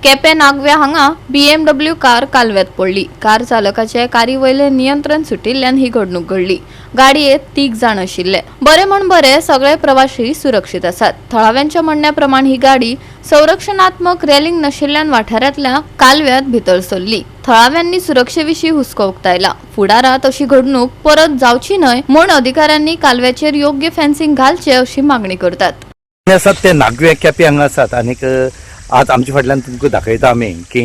केपें नागव्या हांगा BMW car कालव्यात पडली। Car चालकाचे कारी वयले नियंत्रण सुटिल्ल्यान ही घडणूक घडली। गाडयेत 3 जाण आशिल्ले। बरे म्हण बरे सगळे प्रवासी सुरक्षित आसात। थळाव्यांच्या म्हणण्याप्रमाण ही गाडी संरक्षणात्मक रेलिंग नाशिल्ल्यान वाठारांतल्या कालव्यात भितर सरली। थळाव्यांनी सुरक्षेविशीं हुस्को उक्तायला। फुडारात अशी घडणूक परत जावची न्हय म्हूण अधिकाऱ्यांनी कालव्याचेर योग्य फेन्सिंग घालचे अशी मागणी करतात। ते नागवे केपें हांगा आसात आनीक आज आमच्या फाटल्यान तुमकां दाखयता आमी की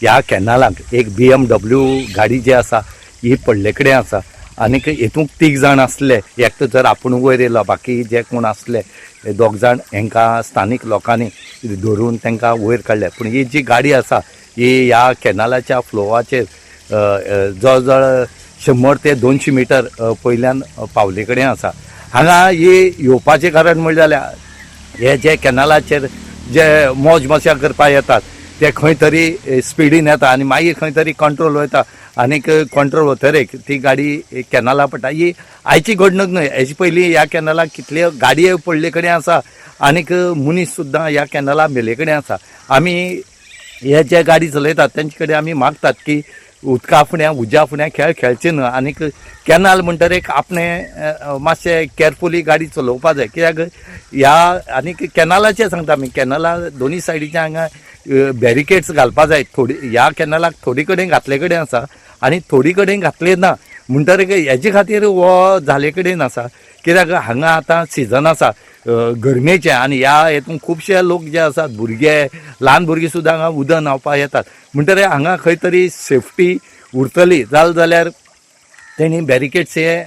ह्या कॅनलाक एक BMW गाडी जी आसा ही पडले कडेन आसा आनीक हेतूंक 3 जाण आसले। एक तर आपूण वयर येयलो, बाकी जे कोण आसले 2 जाण हांकां स्थानीक लोकांनी धरून तांकां वयर काडले। पूण ही जी गाडी आसा ही ह्या कॅनलाच्या फ्लोवाचेर जवळ जवळ 100 ते 200 मीटर पयल्यान पावले कडेन आसा। हांगा ही येवपाचें कारण म्हणलें जाल्यार हे जे कॅनलाचेर जे मौज मजा करपाक येतात ते खंय तरी स्पिडीन येता आनी मागीर खंय तरी कंट्रोल वयता आनीक कंट्रोल वतरेक ती गाडी कॅनला पडटा। ही आयची घडणूक न्हय, हेजे पयलीं ह्या कॅनलाक कितल्यो गाडयो पडले कडेन आसा आनीक मनीस सुद्दां ह्या कॅनला मेले कडेन आसा। आमी हे जे गाडी चलयतात तेंचे कडेन आमी मागतात की उदका फुड्यां उज्या फुड्यां खेळ खेळचे न्हय आनीक कॅनल म्हणटरेक आपणें मातशें केअरफुली गाडी चलोवपा जाय। कित्याक ह्या आनीक कॅनलाचें सांगता आमी, कॅनला दोनी सायडीच्या हांगा बॅरिकेड्स घालपा जाय। थोडी ह्या कॅनलाक थोडी कडेन घातले कडेन आसा आनी थोडी कडेन घातले ना म्हणटरेक हेजे खातीर हो जाले कडेन आसा। कित्याक हांगा आतां सिजन आसा गरमेचें आनी ह्या हेतून खुबशे लोक जे आसात भुरगे ल्हान भुरगीं सुद्दां हांगा उदक न्हांवपाक येतात म्हणटरेर हांगा खंय तरी सेफ्टी उरतली जाल्यार तेणी बॅरिकेड्स हे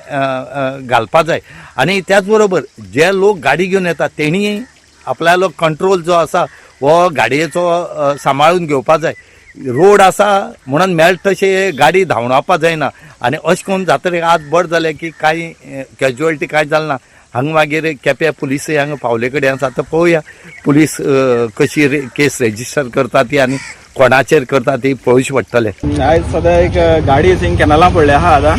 घालपा जाय। आनी त्याच बरोबर जे लोक गाडी घेवन येतात तेणी आपल्यालो कंट्रोल जो आसा हो गाडयेचो सांबाळून घेवपा जाय। रोड आसा म्हणून मेळटा तशे गाडी धांवडावपा जायना आनी अशें करून जातकीर आज बरें जालें की कांय कॅज्युअलिटी कांय जालें ना। हांगा मागीर केपें पुलीसय हांगा पावले कडेन आसा। आतां पळोवया पुलीस कशी केस रेजिस्टर करता ती आनी कोणाचेर करता ती पळोवचें पडटलें। आयज सद्या एक गाडी थिंग कॅनला पडले आहा आतां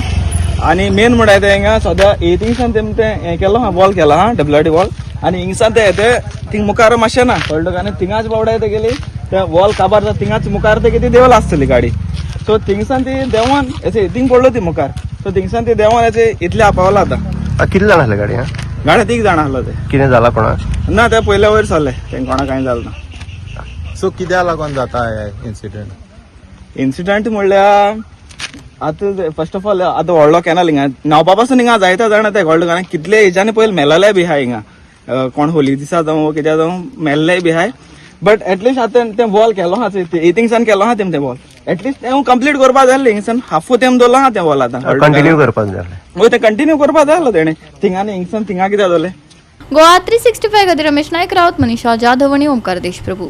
आनी मेन म्हणल्यार ते हिंगा सद्या थिंगसान तेमचें हें केलो आहा, वॉल केला आहा, WRT वॉल आनी हिंगसान ते थिंग मुखार मातशें ना कळ्ळें तुका। आनी थिंगाच बावड्याय ते गेली ते वॉल काबार थिंगाच मुखार ते कितें देवला आसतली गाडी। सो थिंगसान ती देंवन अशें थिंग पडलो ती मुखार। सो थिंगसान ती देंवन अशें इतले पावला आतां। कितले जाण आसले गाडये? गाड्या 3 जाण आसलो ते। कितें जाला कोणाक? ना ते पयल्या वयर सरले, तेंका कोणाक कांय जालें ना। सो कित्याक लागून जाता हे इन्सिडंट म्हणल्यार आतां फर्स्ट ऑफ ऑल आतां व्हडलो कॅनल हिंगा न्हांवपा पासून हिंगा जायते जाणा ते कळ्ळें तुका। कितले हेज्यानी पयलीं मेलले बी आहाय हिंगा, कोण होली दिसा जावं कित्याक जावं मेल्लेय बी आहाय। बट एटलिस्ट आतां तें वॉल केलो आहा थिंगसान केलो आहा तें वॉल एटलिस्ट तें कंप्लीट करपा जाय हिंगसान हाफू तेम दवरलो आहा तें वॉल आतां कंटिन्यू करपाक जाय। हय तें कंटिन्यू करपा जाय आसलें तेणें थिंगानी हिंगसान थिंगा कित्याक जालें। गोवा 365 खातीर रमेश नायक रावत, मनीषा जाधव आनी ओमकार देशप्रभू।